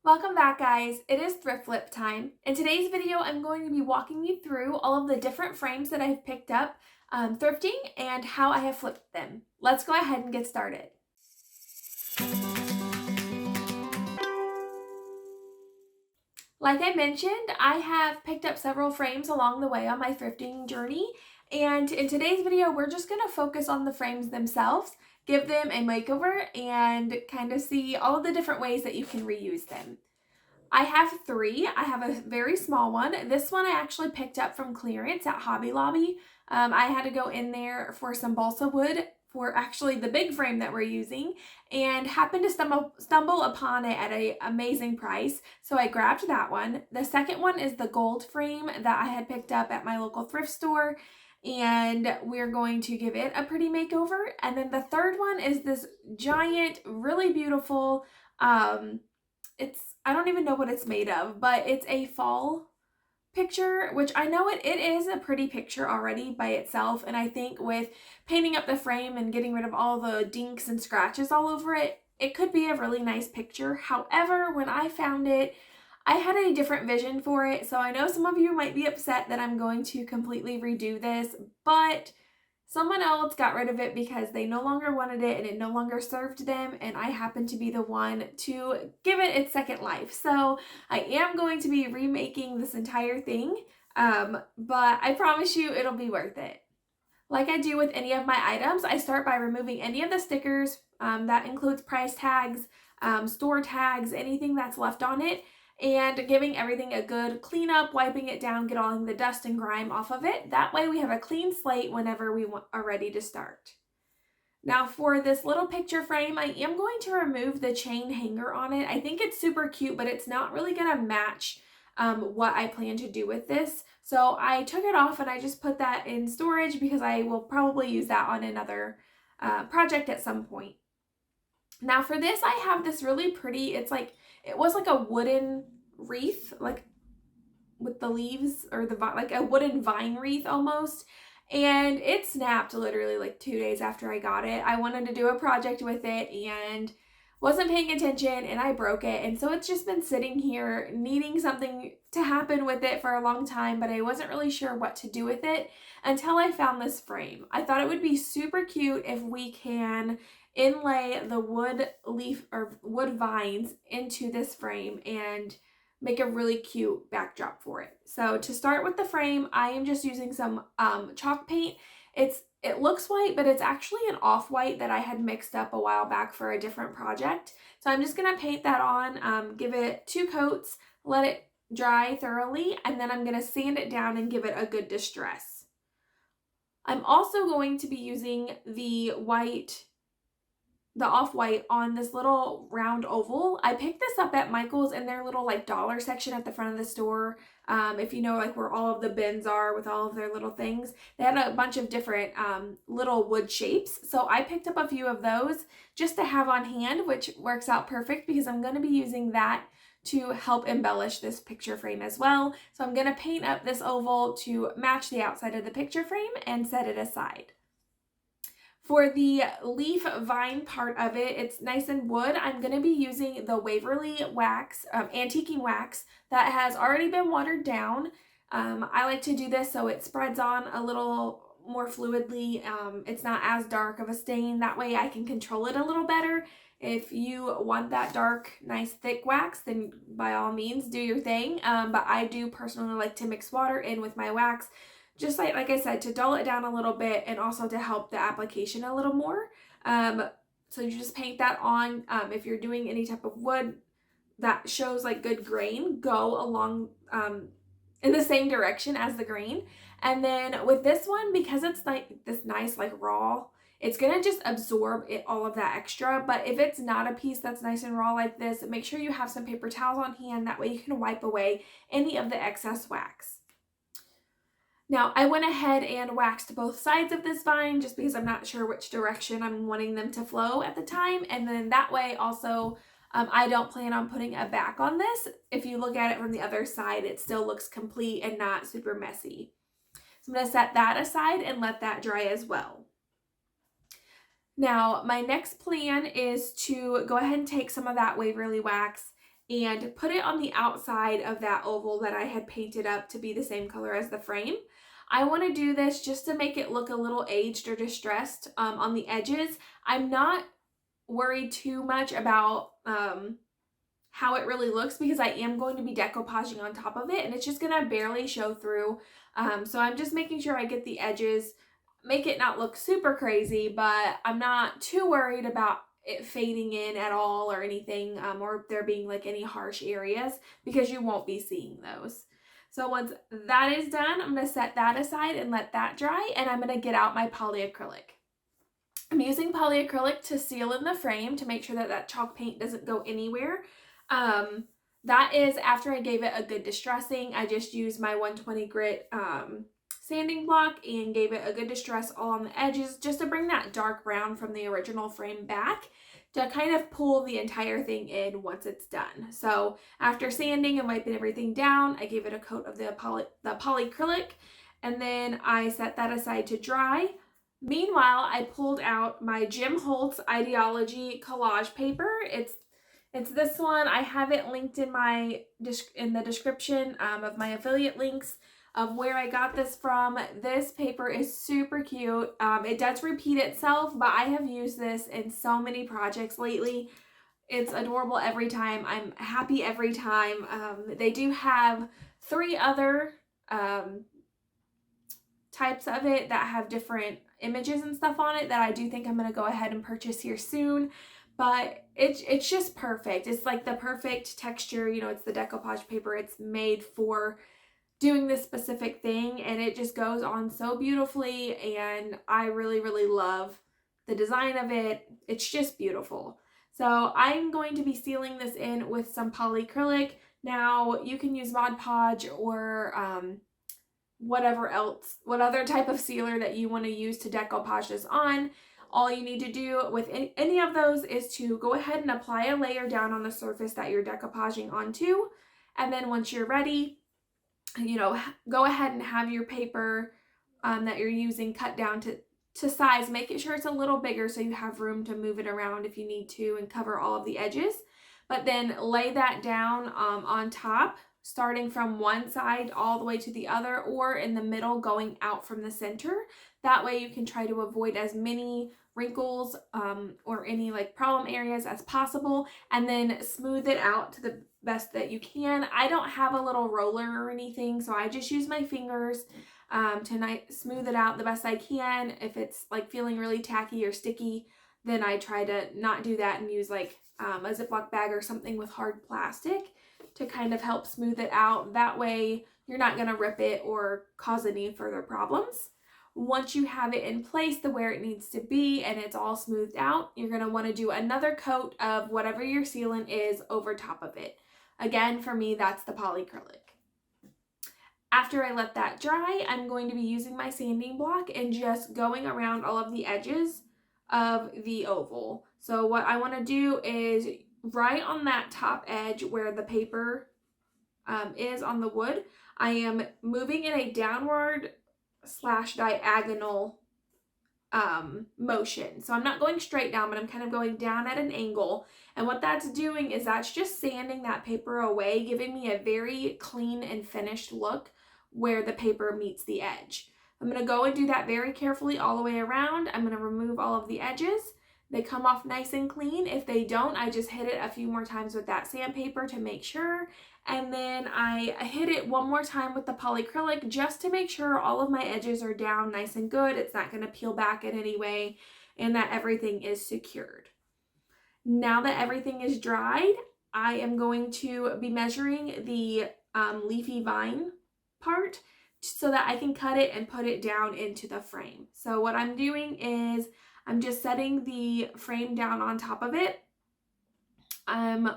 Welcome back, guys. It is thrift flip time. In today's video, I'm going to be walking you through all of the different frames that I've picked up thrifting and how I have flipped them. Let's go ahead and get started. Like I mentioned, I have picked up several frames along the way on my thrifting journey, and in today's video, we're just going to focus on the frames themselves, give them a makeover, and kind of see all of the different ways that you can reuse them. I have three. I have a very small one. This one I actually picked up from clearance at Hobby Lobby. I had to go in there for some balsa wood for actually the big frame that we're using, and happened to stumble upon it at an amazing price. So I grabbed that one. The second one is the gold frame that I had picked up at my local thrift store, and we're going to give it a pretty makeover. And then the third one is this giant, really beautiful, I don't even know what it's made of, but it's a fall picture, which I know it is a pretty picture already by itself. And I think with painting up the frame and getting rid of all the dinks and scratches all over it, it could be a really nice picture. However, when I found it, I had a different vision for it. So I know some of you might be upset that I'm going to completely redo this, but someone else got rid of it because they no longer wanted it and it no longer served them, and I happened to be the one to give it its second life. So I am going to be remaking this entire thing, but I promise you it'll be worth it. Like I do with any of my items, I start by removing any of the stickers. That includes price tags, store tags, anything that's left on it, and giving everything a good cleanup, wiping it down, get all the dust and grime off of it. That way we have a clean slate whenever we are ready to start. Now for this little picture frame, I am going to remove the chain hanger on it. I think it's super cute, but it's not really gonna match what I plan to do with this. So I took it off and I just put that in storage because I will probably use that on another project at some point. Now for this, I have this really pretty, it was like a wooden wreath, like with the leaves, or like a wooden vine wreath almost. And it snapped literally like 2 days after I got it. I wanted to do a project with it and wasn't paying attention and I broke it. And so it's just been sitting here needing something to happen with it for a long time, but I wasn't really sure what to do with it until I found this frame. I thought it would be super cute if we can inlay the wood leaf or wood vines into this frame and make a really cute backdrop for it. So to start with the frame, I am just using some chalk paint. It looks white, but it's actually an off-white that I had mixed up a while back for a different project. So I'm just gonna paint that on, give it 2 coats, let it dry thoroughly, and then I'm gonna sand it down and give it a good distress. I'm also going to be using the off-white on this little round oval. I picked this up at Michael's in their little like dollar section at the front of the store. If you know, like where all of the bins are with all of their little things, they had a bunch of different little wood shapes. So I picked up a few of those just to have on hand, which works out perfect because I'm going to be using that to help embellish this picture frame as well. So I'm going to paint up this oval to match the outside of the picture frame and set it aside. For the leaf vine part of it, it's nice and wood. I'm going to be using the Waverly wax, antiquing wax that has already been watered down. I like to do this so it spreads on a little more fluidly. It's not as dark of a stain. That way I can control it a little better. If you want that dark, nice, thick wax, then by all means do your thing. But I do personally like to mix water in with my wax, just like I said, to dull it down a little bit and also to help the application a little more. So you just paint that on. If you're doing any type of wood that shows like good grain, go along in the same direction as the grain. And then with this one, because it's like this nice like raw, it's gonna just absorb all of that extra. But if it's not a piece that's nice and raw like this, make sure you have some paper towels on hand. That way you can wipe away any of the excess wax. Now, I went ahead and waxed both sides of this vine just because I'm not sure which direction I'm wanting them to flow at the time. And then that way also, I don't plan on putting a back on this. If you look at it from the other side, it still looks complete and not super messy. So I'm going to set that aside and let that dry as well. Now, my next plan is to go ahead and take some of that Waverly wax and put it on the outside of that oval that I had painted up to be the same color as the frame. I want to do this just to make it look a little aged or distressed on the edges. I'm not worried too much about how it really looks because I am going to be decoupaging on top of it, and it's just going to barely show through. So I'm just making sure I get the edges, make it not look super crazy, but I'm not too worried about it fading in at all or anything, or there being like any harsh areas, because you won't be seeing those. So once that is done, I'm going to set that aside and let that dry, and I'm going to get out my polyacrylic. I'm using polyacrylic to seal in the frame to make sure that that chalk paint doesn't go anywhere. That is after I gave it a good distressing. I just used my 120 grit sanding block and gave it a good distress all on the edges, just to bring that dark brown from the original frame back, to kind of pull the entire thing in once it's done. So after sanding and wiping everything down, I gave it a coat of the polyacrylic, and then I set that aside to dry. Meanwhile, I pulled out my Jim Holtz Ideology collage paper. It's this one. I have it linked in the description of my affiliate links of where I got this from. This paper is super cute. It does repeat itself, but I have used this in so many projects lately. It's adorable every time. I'm happy every time. They do have 3 other types of it that have different images and stuff on it that I do think I'm going to go ahead and purchase here soon. But it's just perfect. It's like the perfect texture. You know, it's the decoupage paper. It's made for doing this specific thing, and it just goes on so beautifully, and I really, really love the design of it. It's just beautiful. So I'm going to be sealing this in with some polyacrylic. Now, you can use Mod Podge or whatever else, what other type of sealer that you want to use to decoupage this on. All you need to do with any of those is to go ahead and apply a layer down on the surface that you're decoupaging onto. And then once you're ready, you know, go ahead and have your paper that you're using cut down to size. Make it sure it's a little bigger so you have room to move it around if you need to and cover all of the edges. But then lay that down on top, starting from one side all the way to the other, or in the middle going out from the center. That way you can try to avoid as many wrinkles or any like problem areas as possible, and then smooth it out to the best that you can. I don't have a little roller or anything, so I just use my fingers to smooth it out the best I can. If it's like feeling really tacky or sticky, then I try to not do that and use like a Ziploc bag or something with hard plastic to kind of help smooth it out. That way you're not going to rip it or cause any further problems. Once you have it in place to where it needs to be and it's all smoothed out, you're going to want to do another coat of whatever your sealant is over top of it. Again, for me, that's the polyacrylic. After I let that dry, I'm going to be using my sanding block and just going around all of the edges of the oval. So what I want to do is right on that top edge where the paper is on the wood, I am moving in a downward / diagonal motion. So I'm not going straight down, but I'm kind of going down at an angle. And what that's doing is that's just sanding that paper away, giving me a very clean and finished look where the paper meets the edge. I'm going to go and do that very carefully all the way around. I'm going to remove all of the edges. They come off nice and clean. If they don't, I just hit it a few more times with that sandpaper to make sure. And then I hit it one more time with the polyacrylic just to make sure all of my edges are down nice and good. It's not going to peel back in any way, and that everything is secured. Now that everything is dried, I am going to be measuring the leafy vine part so that I can cut it and put it down into the frame. So what I'm doing is I'm just setting the frame down on top of it. I'm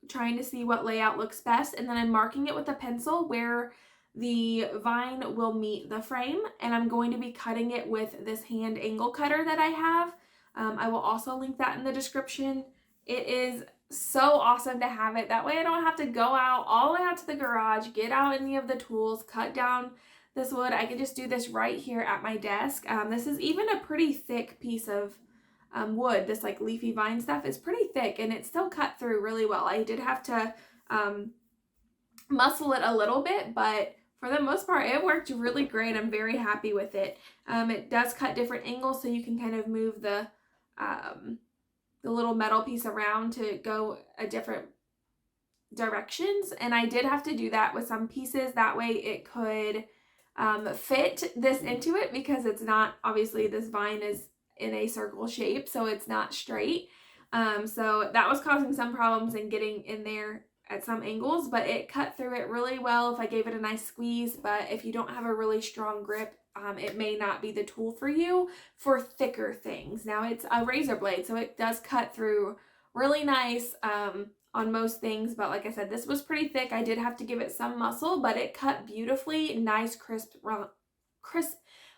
trying to see what layout looks best, and then I'm marking it with a pencil where the vine will meet the frame, and I'm going to be cutting it with this hand angle cutter that I have. I will also link that in the description. It is so awesome to have it. That way I don't have to go out all the way out to the garage, get out any of the tools, cut down this wood. I can just do this right here at my desk. This is even a pretty thick piece of wood. This like leafy vine stuff is pretty thick, and it's still cut through really well. I did have to muscle it a little bit, but for the most part, it worked really great. I'm very happy with it. It does cut different angles, so you can kind of move the little metal piece around to go a different directions. And I did have to do that with some pieces. That way it could fit this into it, because it's not, obviously this vine is in a circle shape, so it's not straight. So that was causing some problems in getting in there at some angles, but it cut through it really well if I gave it a nice squeeze. But if you don't have a really strong grip, it may not be the tool for you for thicker things. Now it's a razor blade, so it does cut through really nice on most things, but like I said, this was pretty thick. I did have to give it some muscle, but it cut beautifully, nice crisp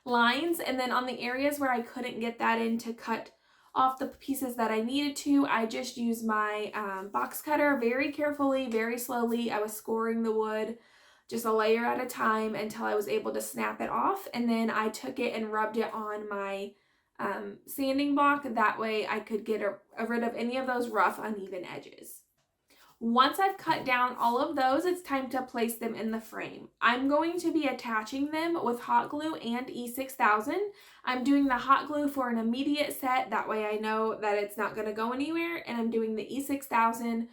lines. And then on the areas where I couldn't get that in to cut off the pieces that I needed to, I just used my box cutter very carefully, very slowly. I was scoring the wood just a layer at a time until I was able to snap it off. And then I took it and rubbed it on my sanding block. That way I could get rid of any of those rough, uneven edges. Once I've cut down all of those, it's time to place them in the frame. I'm going to be attaching them with hot glue and E6000. I'm doing the hot glue for an immediate set. That way I know that it's not going to go anywhere. And I'm doing the E6000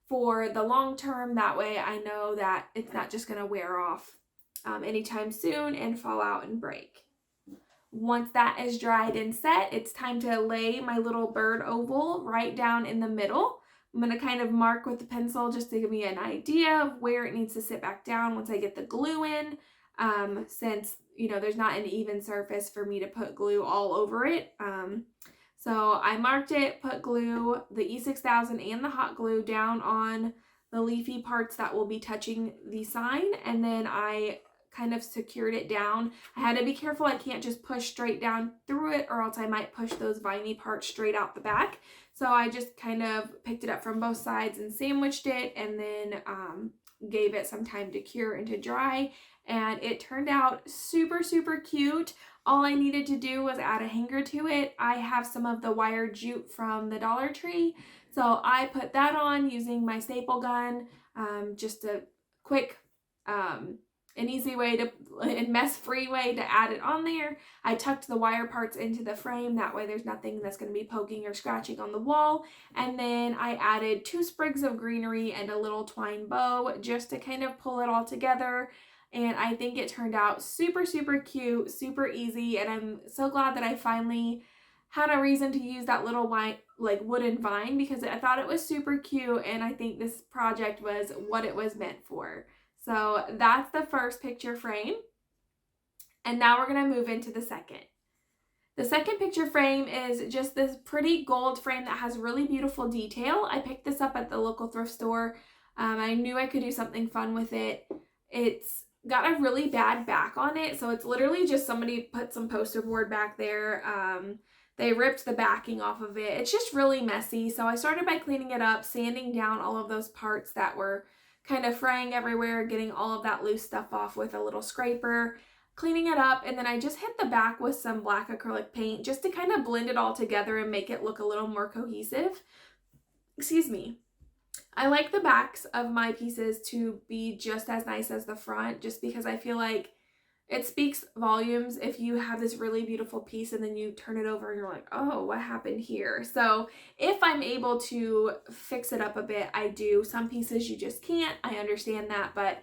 for the long term. That way I know that it's not just going to wear off anytime soon and fall out and break. Once that is dried and set, it's time to lay my little bird oval right down in the middle. I'm going to kind of mark with the pencil just to give me an idea of where it needs to sit back down once I get the glue in, since, you know, there's not an even surface for me to put glue all over it. So I marked it, put glue, the E6000 and the hot glue down on the leafy parts that will be touching the sign, and then I kind of secured it down. I had to be careful. I can't just push straight down through it, or else I might push those viney parts straight out the back. So I just kind of picked it up from both sides and sandwiched it, and then gave it some time to cure and to dry. And it turned out super, super cute. All I needed to do was add a hanger to it. I have some of the wire jute from the Dollar Tree, so I put that on using my staple gun. Just a quick an easy way to, and mess-free way to add it on there. I tucked the wire parts into the frame. That way there's nothing that's going to be poking or scratching on the wall. And then I added 2 sprigs of greenery and a little twine bow just to kind of pull it all together. And I think it turned out super, super cute, super easy. And I'm so glad that I finally had a reason to use that little white, like, wooden vine, because I thought it was super cute. And I think this project was what it was meant for. So that's the first picture frame. And now we're going to move into the second. The second picture frame is just this pretty gold frame that has really beautiful detail. I picked this up at the local thrift store. I knew I could do something fun with it. It's got a really bad back on it. So it's literally just somebody put some poster board back there. They ripped the backing off of it. It's just really messy. So I started by cleaning it up, sanding down all of those parts that were kind of fraying everywhere, getting all of that loose stuff off with a little scraper, cleaning it up, and then I just hit the back with some black acrylic paint just to kind of blend it all together and make it look a little more cohesive. Excuse me. I like the backs of my pieces to be just as nice as the front, just because I feel like it speaks volumes if you have this really beautiful piece and then you turn it over and you're like, oh, what happened here? So if I'm able to fix it up a bit, I do. Some pieces you just can't. I understand that, but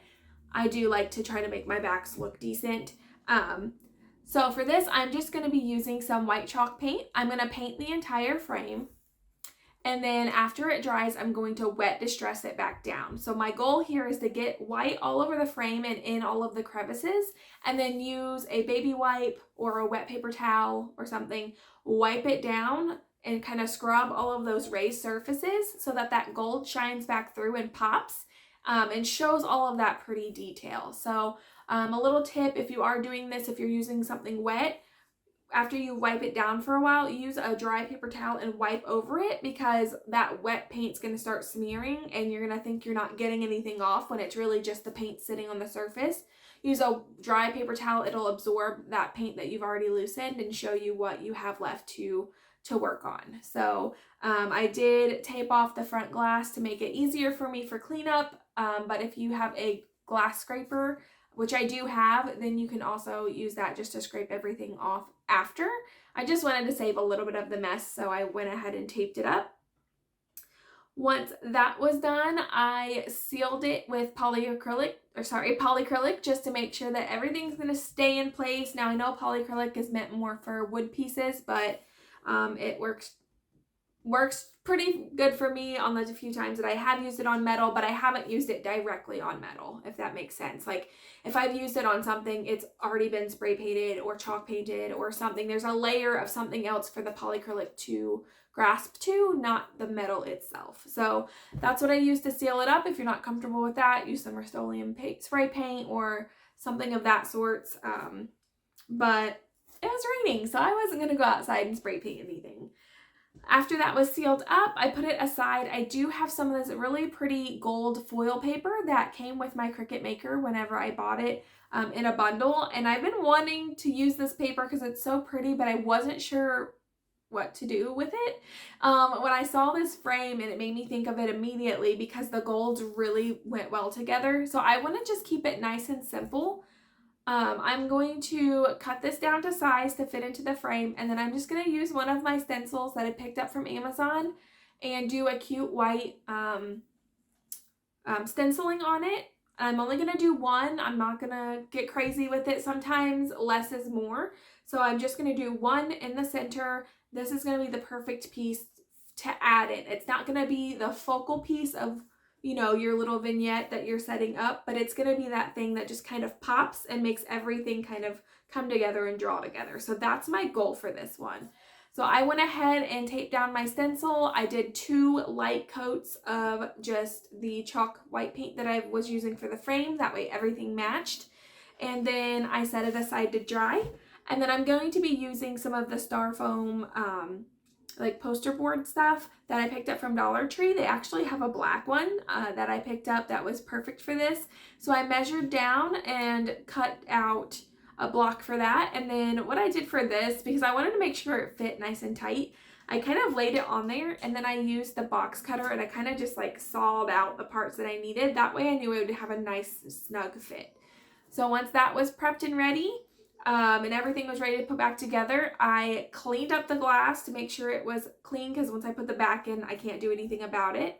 I do like to try to make my backs look decent. So for this, I'm just going to be using some white chalk paint. I'm going to paint the entire frame. And then after it dries, I'm going to wet distress it back down. So my goal here is to get white all over the frame and in all of the crevices, and then use a baby wipe or a wet paper towel or something, wipe it down and kind of scrub all of those raised surfaces so that that gold shines back through and pops and shows all of that pretty detail. So a little tip, if you are doing this, if you're using something wet, after you wipe it down for a while, use a dry paper towel and wipe over it, because that wet paint's going to start smearing and you're going to think you're not getting anything off when it's really just the paint sitting on the surface. Use a dry paper towel. It'll absorb that paint that you've already loosened and show you what you have left to work on. So I did tape off the front glass to make it easier for me for cleanup. but if you have a glass scraper, which I do have, then you can also use that just to scrape everything off after. I just wanted to save a little bit of the mess, so I went ahead and taped it up. Once that was done, I sealed it with polyacrylic just to make sure that everything's going to stay in place. Now I know polyacrylic is meant more for wood pieces, but it works pretty good for me on the few times that I have used it on metal, but I haven't used it directly on metal, if that makes sense. Like if I've used it on something, it's already been spray painted or chalk painted or something. There's a layer of something else for the polyacrylic to grasp to, not the metal itself. So that's what I use to seal it up. If you're not comfortable with that, use some Rust-Oleum spray paint or something of that sort. But it was raining, so I wasn't going to go outside and spray paint anything. After that was sealed up, I put it aside. I do have some of this really pretty gold foil paper that came with my Cricut Maker whenever I bought it in a bundle. And I've been wanting to use this paper because it's so pretty, but I wasn't sure what to do with it. When I saw this frame, and it made me think of it immediately because the golds really went well together. So I want to just keep it nice and simple. I'm going to cut this down to size to fit into the frame, and then I'm just going to use one of my stencils that I picked up from Amazon and do a cute white stenciling on it. I'm only going to do one. I'm not going to get crazy with it. Sometimes less is more. So I'm just going to do one in the center. This is going to be the perfect piece to add in. It's not going to be the focal piece of, you know, your little vignette that you're setting up, but it's going to be that thing that just kind of pops and makes everything kind of come together and draw together. So that's my goal for this one. So I went ahead and taped down my stencil. I did 2 light coats of just the chalk white paint that I was using for the frame. That way everything matched. And then I set it aside to dry. And then I'm going to be using some of the Styrofoam like poster board stuff that I picked up from Dollar Tree. They actually have a black one that I picked up that was perfect for this. So I measured down and cut out a block for that. And then what I did for this, because I wanted to make sure it fit nice and tight, I kind of laid it on there, and then I used the box cutter and I kind of just like sawed out the parts that I needed. That way I knew it would have a nice snug fit. So once that was prepped and ready, and everything was ready to put back together, I cleaned up the glass to make sure it was clean, because once I put the back in, I can't do anything about it.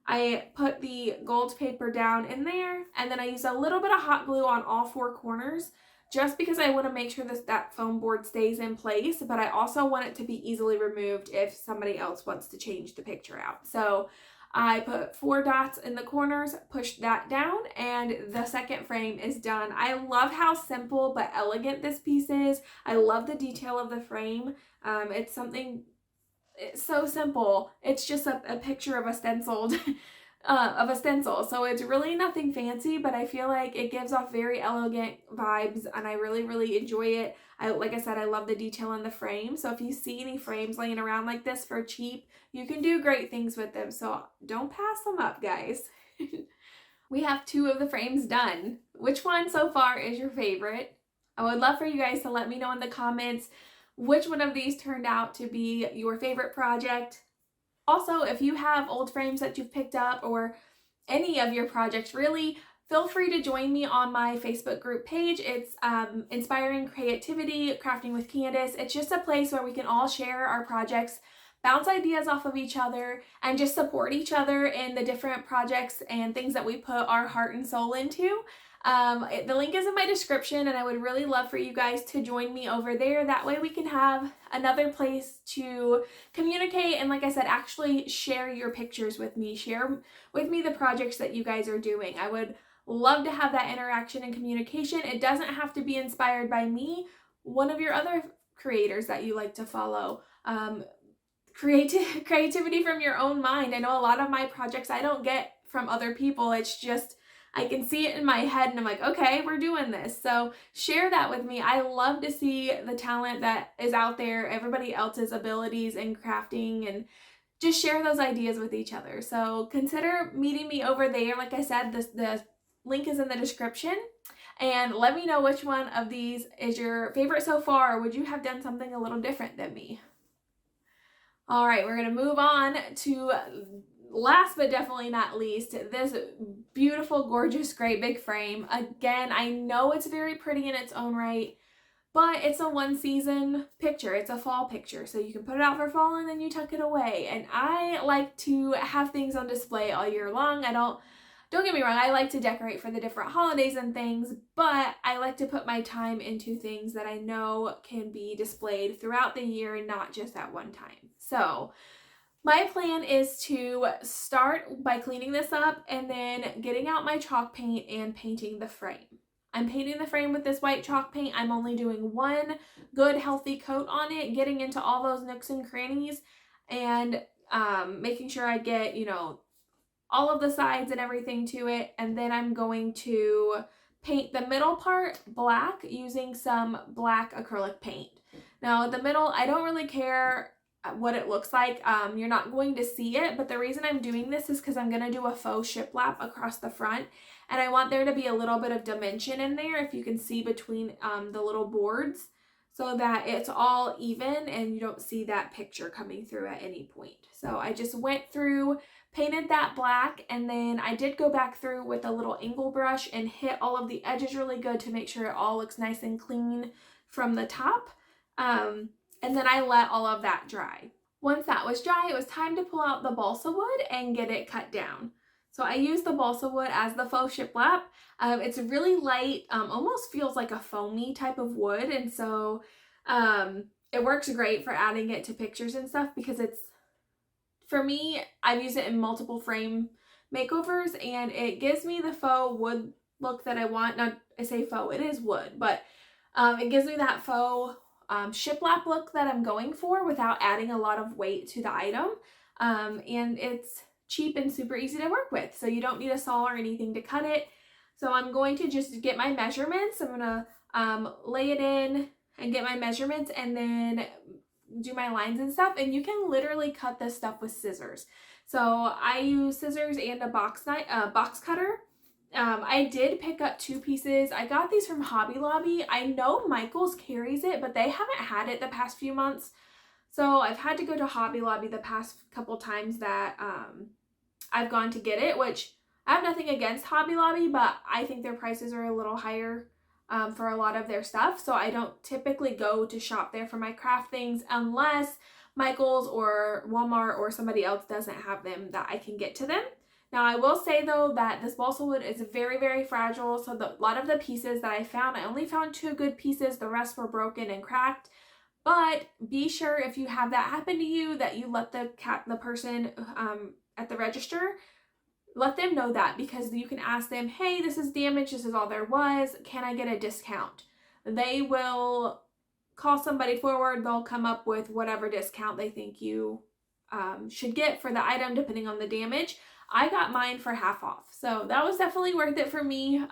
I put the gold paper down in there, and then I used a little bit of hot glue on all 4 corners, just because I want to make sure that foam board stays in place, but I also want it to be easily removed if somebody else wants to change the picture out. So I put 4 dots in the corners, pushed that down, and the second frame is done. I love how simple but elegant this piece is. I love the detail of the frame. It's so simple. It's just a picture of a stenciled stencil. So it's really nothing fancy, but I feel like it gives off very elegant vibes, and I really, really enjoy it. Like I said, I love the detail in the frame. So if you see any frames laying around like this for cheap, you can do great things with them. So don't pass them up, guys. We have 2 of the frames done. Which one so far is your favorite? I would love for you guys to let me know in the comments which one of these turned out to be your favorite project. Also, if you have old frames that you've picked up, or any of your projects really, feel free to join me on my Facebook group page. It's Inspiring Creativity, Crafting with Candace. It's just a place where we can all share our projects, bounce ideas off of each other, and just support each other in the different projects and things that we put our heart and soul into. The link is in my description, and I would really love for you guys to join me over there. That way we can have another place to communicate and, like I said, actually share your pictures with me. Share with me the projects that you guys are doing. I would love to have that interaction and communication. It doesn't have to be inspired by me. One of your other creators that you like to follow. Creativity from your own mind. I know a lot of my projects I don't get from other people. It's just I can see it in my head and I'm like, okay, we're doing this. So share that with me. I love to see the talent that is out there, everybody else's abilities in crafting, and just share those ideas with each other. So consider meeting me over there. Like I said, the link is in the description. And let me know which one of these is your favorite so far, or would you have done something a little different than me? All right, we're going to move on to last but definitely not least, this beautiful, gorgeous, great big frame. Again, I know it's very pretty in its own right, but it's a one season picture. It's a fall picture. So you can put it out for fall and then you tuck it away. And I like to have things on display all year long. Don't get me wrong, I like to decorate for the different holidays and things, but I like to put my time into things that I know can be displayed throughout the year and not just at one time. So my plan is to start by cleaning this up and then getting out my chalk paint and painting the frame. I'm painting the frame with this white chalk paint. I'm only doing one good healthy coat on it, getting into all those nooks and crannies and making sure I get, you know, all of the sides and everything to it. And then I'm going to paint the middle part black using some black acrylic paint. Now the middle, I don't really care what it looks like. You're not going to see it, but the reason I'm doing this is because I'm going to do a faux shiplap across the front, and I want there to be a little bit of dimension in there, if you can see between the little boards, so that it's all even and you don't see that picture coming through at any point. So I just went through, painted that black, and then I did go back through with a little angle brush and hit all of the edges really good to make sure it all looks nice and clean from the top. And then I let all of that dry. Once that was dry, it was time to pull out the balsa wood and get it cut down. So I used the balsa wood as the faux shiplap. It's really light, almost feels like a foamy type of wood. And so it works great for adding it to pictures and stuff, because it's, for me, I've used it in multiple frame makeovers and it gives me the faux wood look that I want. Now I say faux, it is wood, but it gives me that faux shiplap look that I'm going for without adding a lot of weight to the item. And it's cheap and super easy to work with, so you don't need a saw or anything to cut it. So I'm going to just get my measurements. I'm gonna lay it in and get my measurements and then do my lines and stuff. And you can literally cut this stuff with scissors. So I use scissors and a box cutter. I did pick up 2 pieces. I got these from Hobby Lobby. I know Michael's carries it, but they haven't had it the past few months. So I've had to go to Hobby Lobby the past couple times that I've gone to get it, which I have nothing against Hobby Lobby, but I think their prices are a little higher for a lot of their stuff. So I don't typically go to shop there for my craft things unless Michael's or Walmart or somebody else doesn't have them that I can get to them. Now I will say though that this balsa wood is very, very fragile. So a lot of the pieces that I found, I only found 2 good pieces. The rest were broken and cracked. But be sure if you have that happen to you that you let the person at the register, let them know that, because you can ask them, hey, this is damaged, this is all there was, can I get a discount? They will call somebody forward, they'll come up with whatever discount they think you should get for the item depending on the damage. I got mine for half off, so that was definitely worth it for me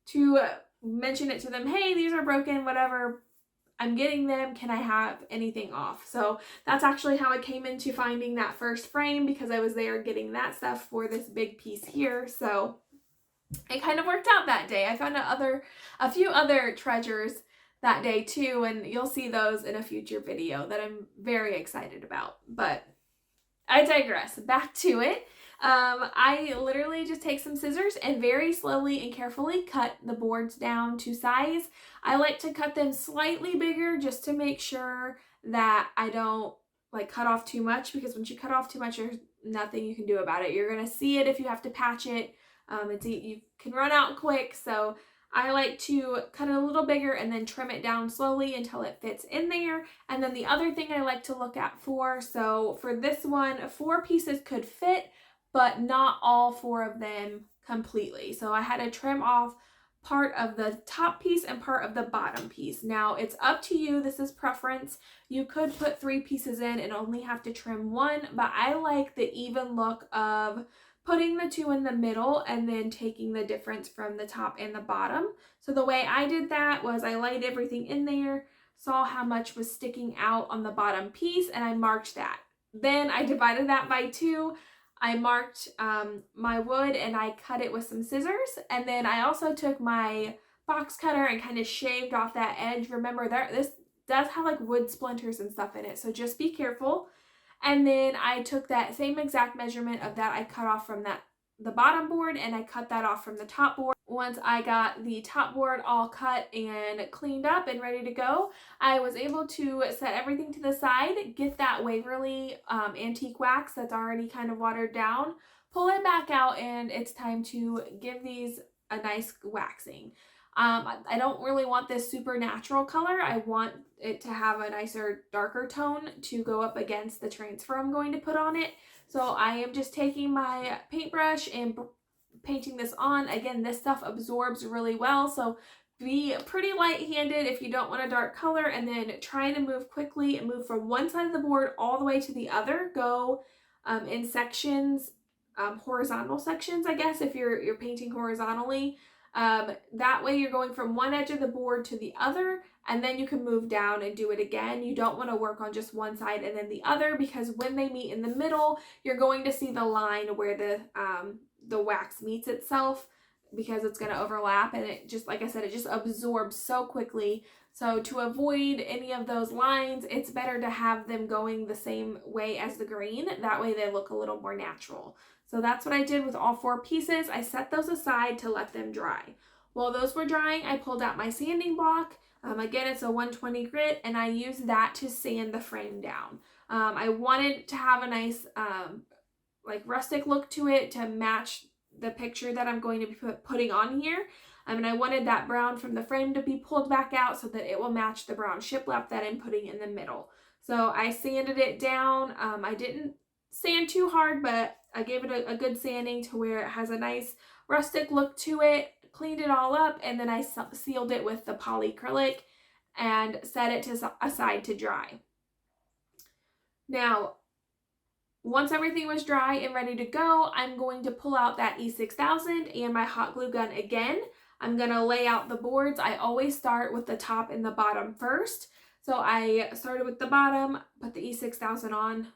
to mention it to them, hey, these are broken, whatever, I'm getting them, can I have anything off? So that's actually how I came into finding that first frame, because I was there getting that stuff for this big piece here. So it kind of worked out that day. I found a few other treasures that day too, and you'll see those in a future video that I'm very excited about. But I digress. Back to it. I literally just take some scissors and very slowly and carefully cut the boards down to size. I like to cut them slightly bigger just to make sure that I don't like cut off too much, because once you cut off too much, there's nothing you can do about it. You're going to see it if you have to patch it. You can run out quick. So I like to cut it a little bigger and then trim it down slowly until it fits in there. And then the other thing I like to look at so for this one, 4 pieces could fit, but not all 4 of them completely. So I had to trim off part of the top piece and part of the bottom piece. Now it's up to you, this is preference. You could put 3 pieces in and only have to trim 1, but I like the even look of putting the 2 in the middle and then taking the difference from the top and the bottom. So the way I did that was I laid everything in there, saw how much was sticking out on the bottom piece, and I marked that. Then I divided that by 2. I marked my wood and I cut it with some scissors, and then I also took my box cutter and kind of shaved off that edge. Remember, this does have like wood splinters and stuff in it, so just be careful. And then I took that same exact measurement of that I cut off from the bottom board, and I cut that off from the top board. Once I got the top board all cut and cleaned up and ready to go, I was able to set everything to the side, get that Waverly antique wax that's already kind of watered down, pull it back out, and it's time to give these a nice waxing. I don't really want this super natural color. I want it to have a nicer, darker tone to go up against the transfer I'm going to put on it. So I am just taking my paintbrush and painting this on. Again, this stuff absorbs really well, so be pretty light-handed if you don't want a dark color, and then trying to move quickly and move from one side of the board all the way to the other. Go in sections, horizontal sections, I guess, if you're painting horizontally. That way you're going from one edge of the board to the other, and then you can move down and do it again. You don't want to work on just one side and then the other, because when they meet in the middle, you're going to see the line where the wax meets itself, because it's going to overlap, and it just, like I said, it just absorbs so quickly. So to avoid any of those lines, it's better to have them going the same way as the green. That way they look a little more natural. So that's what I did with all 4 pieces. I set those aside to let them dry. While those were drying, I pulled out my sanding block. Again, it's a 120 grit, and I used that to sand the frame down. I wanted to have a nice like rustic look to it to match the picture that I'm going to be putting on here. And I wanted that brown from the frame to be pulled back out so that it will match the brown shiplap that I'm putting in the middle. So I sanded it down. I didn't sand too hard, but I gave it a good sanding to where it has a nice rustic look to it, cleaned it all up, and then I sealed it with the polyacrylic and set it aside to dry. Now, once everything was dry and ready to go, I'm going to pull out that E6000 and my hot glue gun again. I'm going to lay out the boards. I always start with the top and the bottom first. So I started with the bottom, put the E6000 on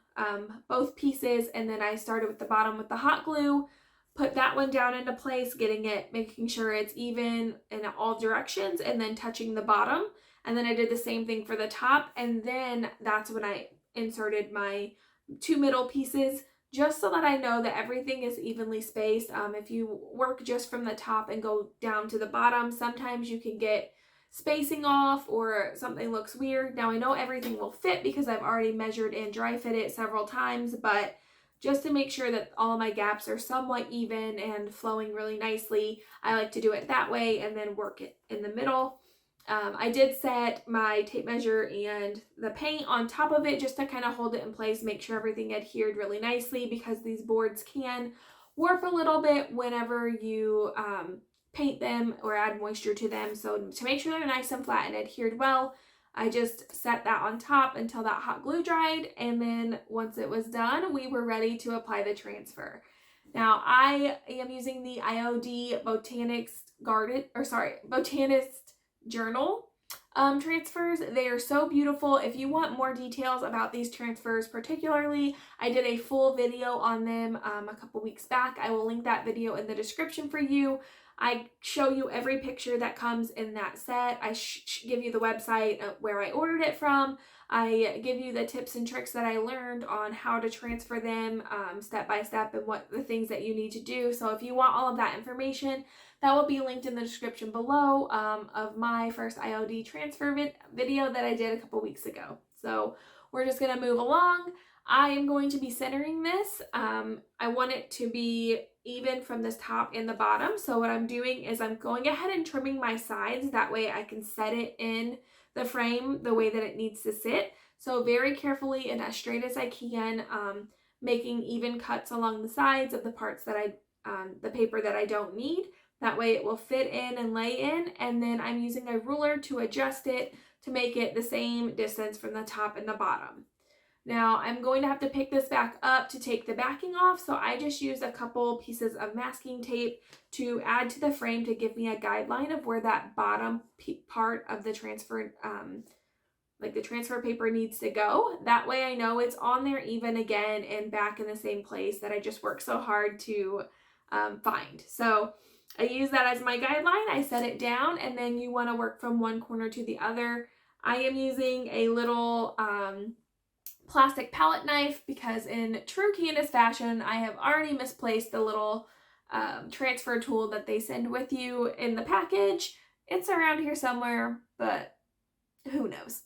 both pieces, and then I started with the bottom with the hot glue, put that one down into place, making sure it's even in all directions, and then touching the bottom. And then I did the same thing for the top, and then that's when I inserted my 2 middle pieces, just so that I know that everything is evenly spaced. If you work just from the top and go down to the bottom, sometimes you can get spacing off or something looks weird. Now I know everything will fit because I've already measured and dry fit it several times, but just to make sure that all of my gaps are somewhat even and flowing really nicely, I like to do it that way and then work it in the middle. I did set my tape measure and the paint on top of it just to kind of hold it in place, make sure everything adhered really nicely, because these boards can warp a little bit whenever you paint them or add moisture to them. So to make sure they're nice and flat and adhered well, I just set that on top until that hot glue dried, and then once it was done, we were ready to apply the transfer. Now I am using the IOD Botanist Journal transfers. They are so beautiful. If you want more details about these transfers particularly, I did a full video on them a couple weeks back. I will link that video in the description for you. I show you every picture that comes in that set. I give you the website where I ordered it from. I give you the tips and tricks that I learned on how to transfer them step by step, and what the things that you need to do. So if you want all of that information, that will be linked in the description below of my first IOD transfer video that I did a couple weeks ago. So we're just going to move along. I am going to be centering this. I want it to be even from this top and the bottom. So what I'm doing is I'm going ahead and trimming my sides. That way I can set it in the frame the way that it needs to sit. So very carefully and as straight as I can, making even cuts along the sides of the parts that the paper that I don't need. That way it will fit in and lay in, and then I'm using a ruler to adjust it to make it the same distance from the top and the bottom. Now I'm going to have to pick this back up to take the backing off, so I just used a couple pieces of masking tape to add to the frame to give me a guideline of where that bottom part of the transfer, like the transfer paper, needs to go. That way I know it's on there even again and back in the same place that I just worked so hard to find. So I use that as my guideline. I set it down, and then you want to work from one corner to the other. I am using a little plastic palette knife because in true Candace fashion, I have already misplaced the little transfer tool that they send with you in the package. It's around here somewhere, but who knows.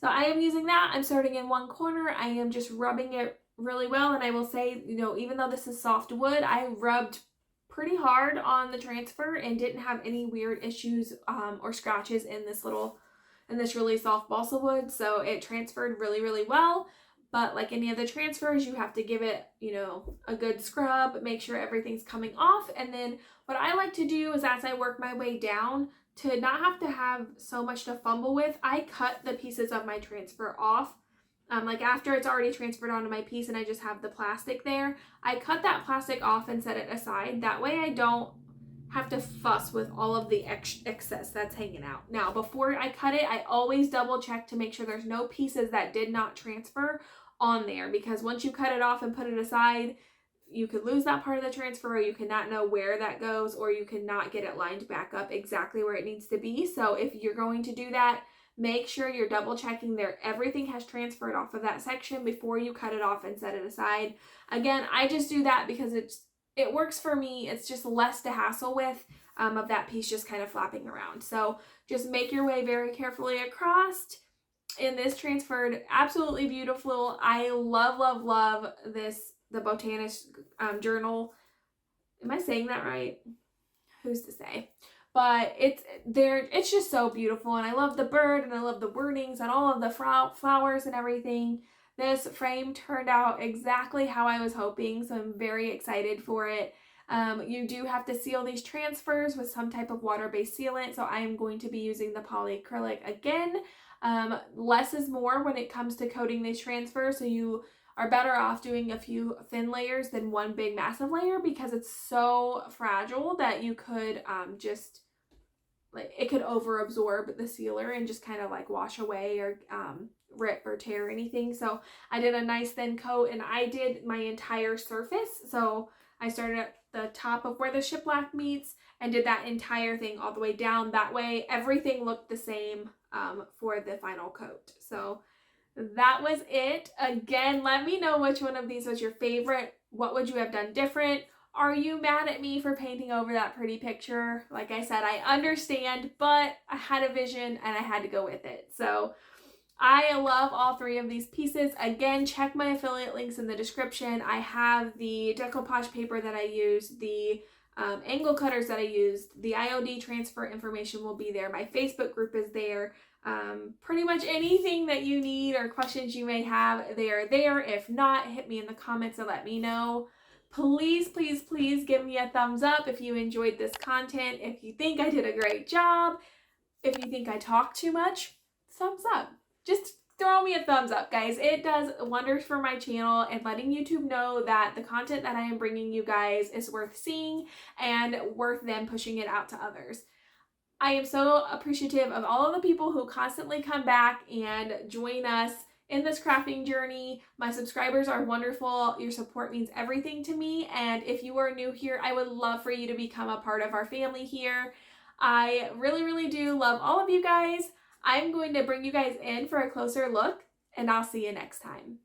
So I am using that. I'm starting in one corner. I am just rubbing it really well. And I will say, you know, even though this is soft wood, I rubbed pretty hard on the transfer and didn't have any weird issues or scratches in this really soft balsa wood. So it transferred really, really well. But like any other transfers, you have to give it, you know, a good scrub, make sure everything's coming off. And then what I like to do is as I work my way down, to not have to have so much to fumble with, I cut the pieces of my transfer off. Like after it's already transferred onto my piece and I just have the plastic there, I cut that plastic off and set it aside. That way I don't have to fuss with all of the excess that's hanging out. Now, before I cut it, I always double check to make sure there's no pieces that did not transfer on there, because once you cut it off and put it aside, you could lose that part of the transfer, or you cannot know where that goes, or you cannot get it lined back up exactly where it needs to be. So if you're going to do that, make sure you're double checking there everything has transferred off of that section before you cut it off and set it aside. Again, I just do that because it works for me. It's just less to hassle with of that piece just kind of flapping around. So just make your way very carefully across. And this transferred absolutely beautiful. I love, love, love this, the Botanist journal. Am I saying that right? Who's to say? But it's just so beautiful, and I love the bird, and I love the wordings and all of the flowers and everything. This frame turned out exactly how I was hoping, so I'm very excited for it. You do have to seal these transfers with some type of water-based sealant, so I am going to be using the polyacrylic again. Less is more when it comes to coating these transfers, so you are better off doing a few thin layers than one big massive layer, because it's so fragile that you could just like it could over absorb the sealer and just kind of like wash away or rip or tear anything. So I did a nice thin coat, and I did my entire surface. So I started at the top of where the shiplap meets and did that entire thing all the way down. That way everything looked the same for the final coat. So that was it. Again, let me know which one of these was your favorite. What would you have done different? Are you mad at me for painting over that pretty picture? Like I said, I understand, but I had a vision and I had to go with it. So I love all three of these pieces. Again, check my affiliate links in the description. I have the decoupage paper that I used, the angle cutters that I used, the IOD transfer information will be there. My Facebook group is there. Pretty much anything that you need or questions you may have, they are there. If not, hit me in the comments and let me know. Please, please, please give me a thumbs up if you enjoyed this content. If you think I did a great job, if you think I talk too much, thumbs up. Just throw me a thumbs up, guys. It does wonders for my channel and letting YouTube know that the content that I am bringing you guys is worth seeing and worth them pushing it out to others. I am so appreciative of all of the people who constantly come back and join us in this crafting journey. My subscribers are wonderful. Your support means everything to me. And if you are new here, I would love for you to become a part of our family here. I really, really do love all of you guys. I'm going to bring you guys in for a closer look, and I'll see you next time.